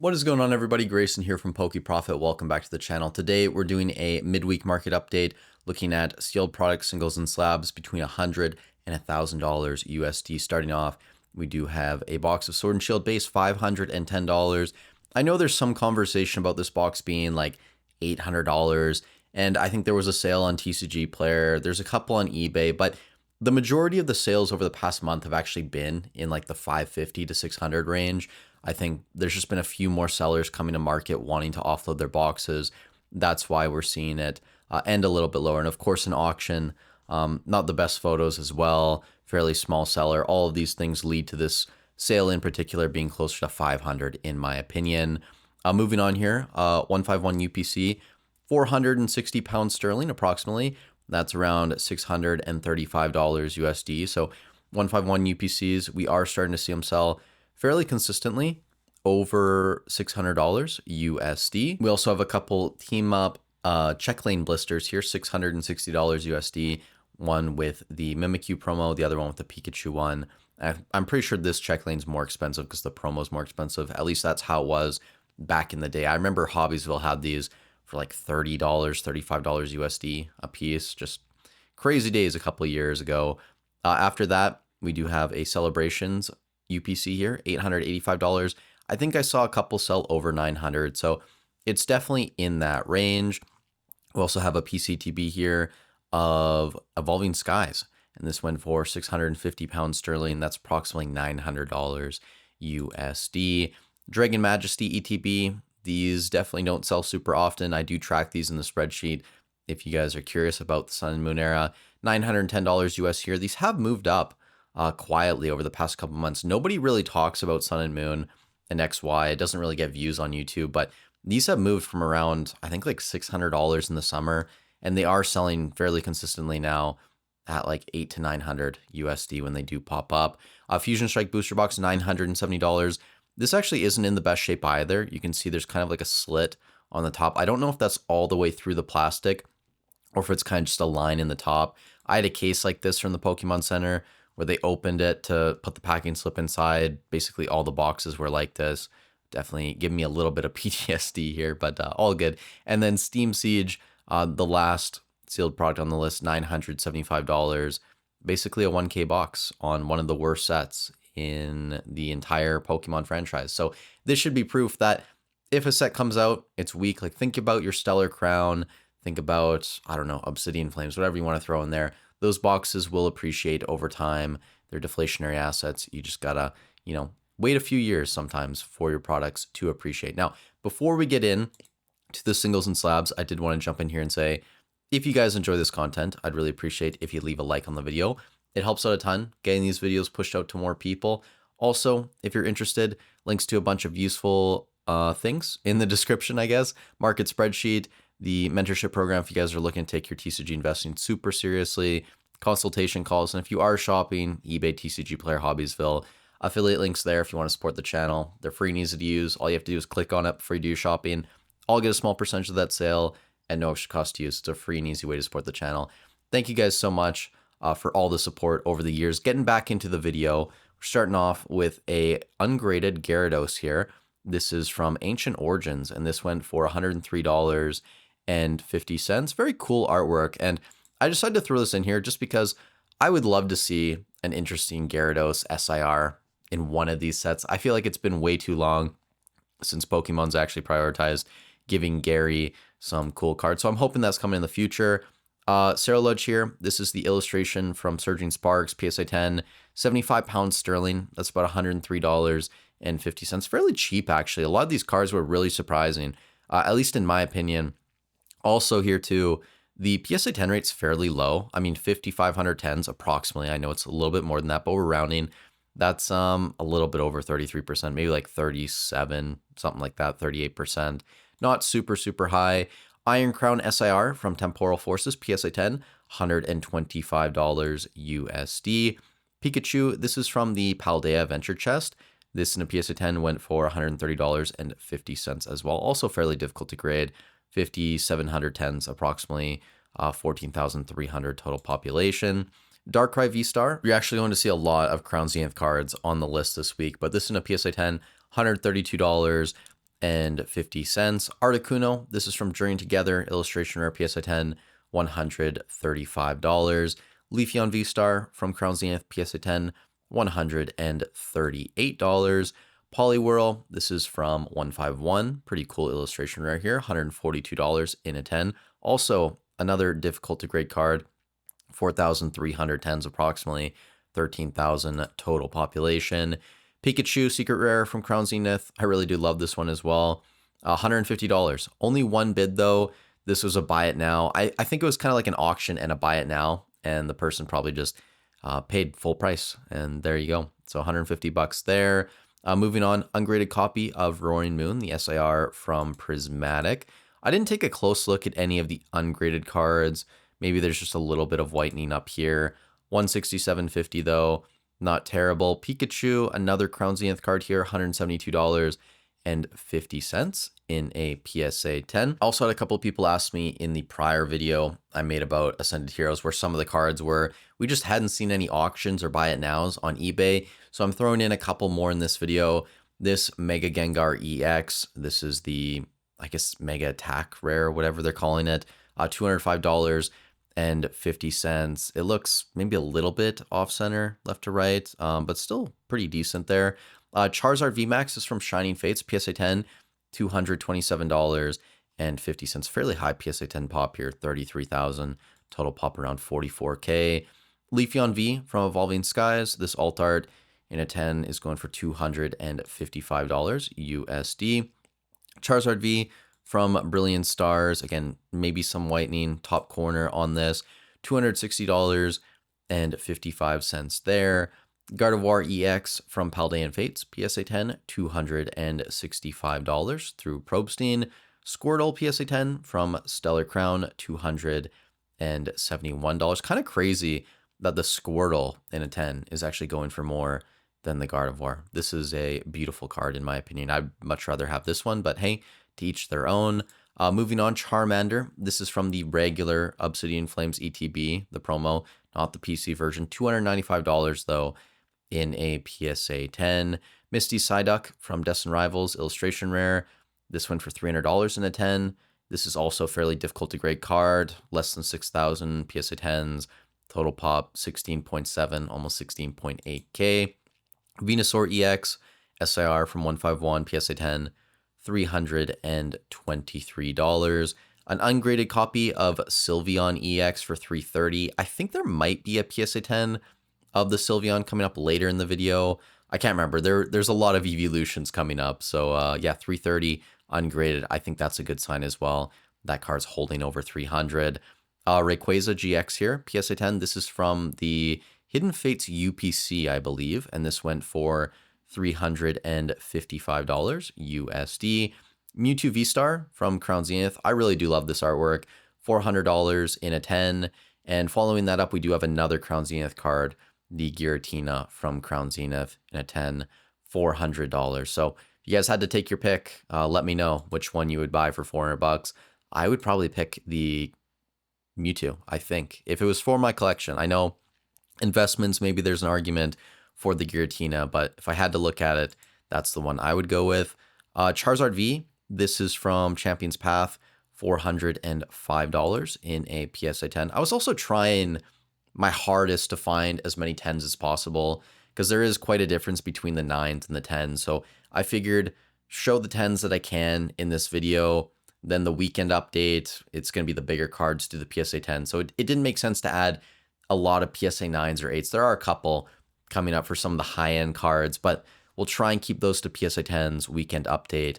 What is going on, everybody? Grayson here from Poke Profit. Welcome back to the channel. Today we're doing a midweek market update looking at sealed product singles and slabs between $100 and $1,000 USD. Starting off, we do have a box of Sword and Shield base, $510. I know there's some conversation about this box being like $800, and I think there was a sale on TCG Player. There's a couple on eBay, but the majority of the sales over the past month have actually been in like the 550 to 600 range. I think there's just been a few more sellers coming to market wanting to offload their boxes. That's why we're seeing it end a little bit lower. And of course, an auction, not the best photos as well, fairly small seller. All of these things lead to this sale in particular being closer to 500 in my opinion. Moving on here, 151 UPC, 460 pounds sterling approximately. That's around $635 USD. So 151 UPCs, we are starting to see them sell fairly consistently over $600 USD. We also have a couple team up check lane blisters here, $660 USD. One with the Mimikyu promo, the other one with the Pikachu one. I'm pretty sure this check lane's more expensive because the promo is more expensive. At least that's how it was back in the day. I remember Hobbiesville had these for like $30, $35 USD a piece. Just crazy days a couple of years ago. After that, we do have a Celebrations UPC here, $885. I think I saw a couple sell over 900, so it's definitely in that range. We also have a PCTB here of Evolving Skies, and this went for 650 pounds sterling. That's approximately $900 USD. Dragon Majesty ETB, these definitely don't sell super often. I do track these in the spreadsheet. If you guys are curious about the Sun and Moon era, $910 US here. These have moved up quietly over the past couple months. Nobody really talks about Sun and Moon and XY. It doesn't really get views on YouTube, but these have moved from around, I think, like $600 in the summer, and they are selling fairly consistently now at like 800 to 900 USD when they do pop up. Fusion Strike Booster Box, $970. This actually isn't in the best shape either. You can see there's kind of like a slit on the top. I don't know if that's all the way through the plastic or if it's kind of just a line in the top. I had a case like this from the Pokemon Center where they opened it to put the packing slip inside. Basically, all the boxes were like this. Definitely give me a little bit of PTSD here, but all good. And then Steam Siege, the last sealed product on the list, $975. Basically a 1K box on one of the worst sets in the entire Pokemon franchise. So this should be proof that if a set comes out, it's weak. Like, think about your Stellar Crown. Think about, I don't know, Obsidian Flames, whatever you want to throw in there. Those boxes will appreciate over time. They're deflationary assets. You just gotta, wait a few years sometimes for your products to appreciate. Now, before we get in to the singles and slabs, I did want to jump in here and say, if you guys enjoy this content, I'd really appreciate if you leave a like on the video. It helps out a ton, getting these videos pushed out to more people. Also, if you're interested, links to a bunch of useful things in the description, I guess. Market spreadsheet, the mentorship program if you guys are looking to take your TCG investing super seriously, consultation calls, and if you are shopping, eBay, TCG Player, Hobbiesville, affiliate links there if you want to support the channel. They're free and easy to use. All you have to do is click on it before you do your shopping. I'll get a small percentage of that sale at no extra cost to you. So it's a free and easy way to support the channel. Thank you guys so much for all the support over the years. Getting back into the video, we're starting off with a ungraded Gyarados here. This is from Ancient Origins, and this went for $103.50. Very cool artwork, and I decided to throw this in here just because I would love to see an interesting Gyarados SIR in one of these sets. I feel like it's been way too long since Pokemon's actually prioritized giving Gary some cool cards, so I'm hoping that's coming in the future. Cerulege here, this is the illustration from Surging Sparks, PSA 10, 75 pounds sterling. That's about $103.50. Fairly cheap, actually. A lot of these cards were really surprising, at least in my opinion. Also here too, the PSA 10 rate's fairly low. I mean, 5,500 tens approximately. I know it's a little bit more than that, but we're rounding. That's a little bit over 33%, maybe like 37, something like that, 38%. Not super, super high. Iron Crown SIR from Temporal Forces, PSA 10, $125 USD. Pikachu, this is from the Paldea Venture Chest. This in a PSA 10 went for $130.50 as well. Also fairly difficult to grade. 5,700 tens, approximately 14,300 total population. Darkrai V-Star, you're actually going to see a lot of Crown Zenith cards on the list this week, but this in a PSA 10, $132. Articuno, this is from Journey Together, illustration rare PSA 10, $135. Leafeon V-Star from Crown Zenith, PSA 10, $138. Poliwhirl, this is from 151, pretty cool illustration rare here, $142 in a 10. Also, another difficult to grade card, 4,300 tens approximately, 13,000 total population. Pikachu Secret Rare from Crown Zenith. I really do love this one as well. $150. Only one bid though. This was a buy it now. I think it was kind of like an auction and a buy it now. And the person probably just paid full price. And there you go. So 150 bucks there. Moving on, ungraded copy of Roaring Moon, the SIR from Prismatic. I didn't take a close look at any of the ungraded cards. Maybe there's just a little bit of whitening up here. 167.50 though, not terrible. Pikachu, another Crown Zenith card here, $172.50 in a PSA 10. Also had a couple of people ask me in the prior video I made about Ascended Heroes where some of the cards were, we just hadn't seen any auctions or buy it nows on eBay. So I'm throwing in a couple more in this video. This Mega Gengar EX, this is the, I guess, Mega Attack Rare, whatever they're calling it, $205.50. It looks maybe a little bit off center, left to right, but still pretty decent there. Charizard VMAX is from Shining Fates, PSA 10, $227.50. Fairly high PSA 10 pop here, 33,000. Total pop around 44K. Leafeon V from Evolving Skies. This alt art in a 10 is going for $255 USD. Charizard V from Brilliant Stars. Again, maybe some whitening. Top corner on this, $260.55 there. Gardevoir EX from Paldean Fates, PSA 10, $265 through Probstein. Squirtle PSA 10 from Stellar Crown, $271. Kind of crazy that the Squirtle in a 10 is actually going for more than the Gardevoir. This is a beautiful card in my opinion. I'd much rather have this one, but hey, to each their own. Moving on, Charmander. This is from the regular Obsidian Flames ETB, the promo, not the PC version. $295 though in a PSA 10. Misty Psyduck from Destined Rivals, illustration rare. This went for $300 in a 10. This is also fairly difficult to grade card, less than 6,000 PSA 10s. Total pop 16.7, almost 16.8K. Venusaur EX, SIR from 151, PSA 10, $323. An ungraded copy of Sylveon EX for $330. I think there might be a PSA 10 of the Sylveon coming up later in the video. I can't remember. There's a lot of evolutions coming up. So yeah, $330 ungraded. I think that's a good sign as well. That card's holding over 300. Rayquaza GX here, PSA 10. This is from the Hidden Fates UPC, I believe. And this went for $355 USD. Mewtwo V-Star from Crown Zenith. I really do love this artwork. $400 in a 10. And following that up, we do have another Crown Zenith card, the Giratina from Crown Zenith in a 10, $400. So if you guys had to take your pick, let me know which one you would buy for 400 bucks. I would probably pick the Mewtwo, I think. If it was for my collection, I know investments, maybe there's an argument for the Giratina, but if I had to look at it, that's the one I would go with. Charizard V, this is from Champion's Path, $405 in a PSA 10. I was also trying my hardest to find as many 10s as possible because there is quite a difference between the 9s and the 10s. So I figured show the 10s that I can in this video. Then the weekend update, it's going to be the bigger cards to the PSA 10. So it didn't make sense to add a lot of PSA 9s or 8s. There are a couple coming up for some of the high-end cards, but we'll try and keep those to PSA 10s weekend update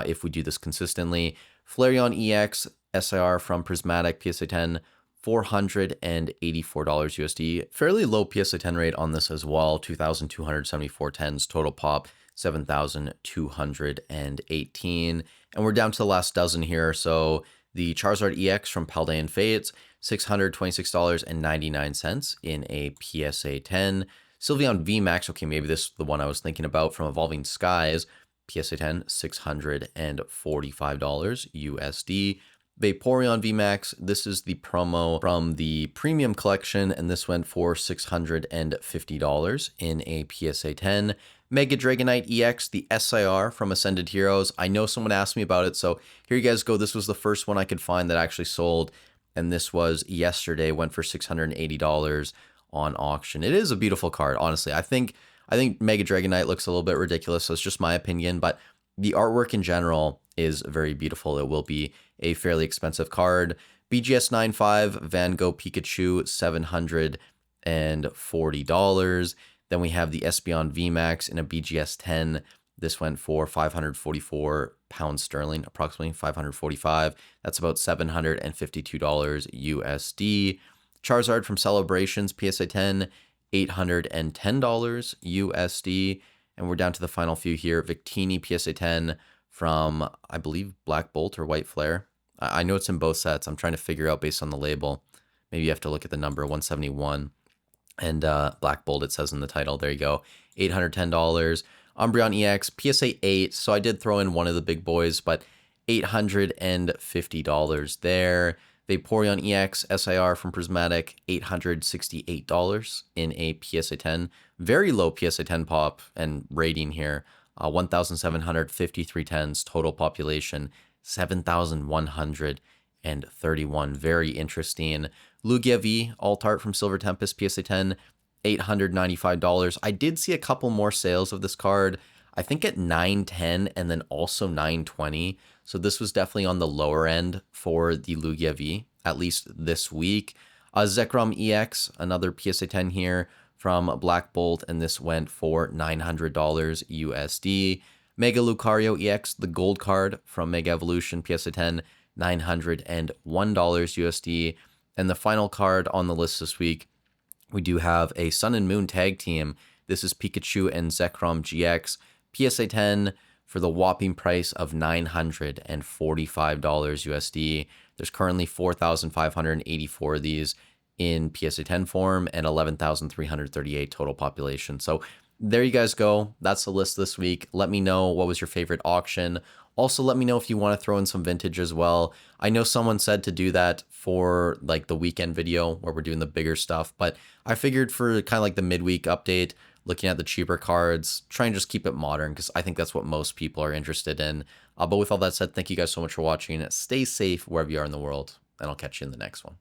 if we do this consistently. Flareon EX SIR from Prismatic, PSA 10, $484 USD. Fairly low PSA 10 rate on this as well. 2,274 tens, total pop 7,218. And we're down to the last dozen here. So the Charizard EX from Paldean Fates, $626.99 in a PSA 10. Sylveon VMAX, okay, maybe this is the one I was thinking about, from Evolving Skies, PSA 10, $645 USD. Vaporeon VMAX, this is the promo from the premium collection, and this went for $650 in a PSA 10. Mega Dragonite EX, the SIR from Ascended Heroes. I know someone asked me about it, so here you guys go. This was the first one I could find that actually sold, and this was yesterday, went for $680 on auction. It is a beautiful card, honestly. I think Mega Dragonite looks a little bit ridiculous, so it's just my opinion, but the artwork in general is very beautiful. It will be a fairly expensive card. BGS 9.5 Van Gogh Pikachu, $740. Then we have the Espeon VMAX in a BGS 10. This went for 544 pounds sterling, approximately 545. That's about $752 USD. Charizard from Celebrations PSA 10, $810 USD. And we're down to the final few here. Victini PSA 10 from, I believe, Black Bolt or White Flare. I know it's in both sets. I'm trying to figure out based on the label. Maybe you have to look at the number, 171. And Black Bolt, it says in the title. There you go. $810. Umbreon EX, PSA 8. So I did throw in one of the big boys, but $850 there. Vaporeon EX SIR from Prismatic, $868 in a PSA 10. Very low PSA 10 pop and rating here. 1,753 tens, total population, 7,131. Very interesting. Lugia V, Alt Art from Silver Tempest, PSA 10, $895. I did see a couple more sales of this card, I think at 910 and then also 920. So this was definitely on the lower end for the Lugia V, at least this week. Zekrom EX, another PSA 10 here from Black Bolt, and this went for $900 USD. Mega Lucario EX, the gold card from Mega Evolution, PSA 10, $901 USD. And the final card on the list this week, we do have a Sun and Moon tag team. This is Pikachu and Zekrom GX, PSA 10 for the whopping price of $945 USD. There's currently 4,584 of these in PSA 10 form and 11,338 total population. So there you guys go. That's the list this week. Let me know what was your favorite auction. Also, let me know if you want to throw in some vintage as well. I know someone said to do that for like the weekend video where we're doing the bigger stuff, but I figured for kind of like the midweek update, looking at the cheaper cards, try and just keep it modern because I think that's what most people are interested in. But with all that said, thank you guys so much for watching. Stay safe wherever you are in the world, and I'll catch you in the next one.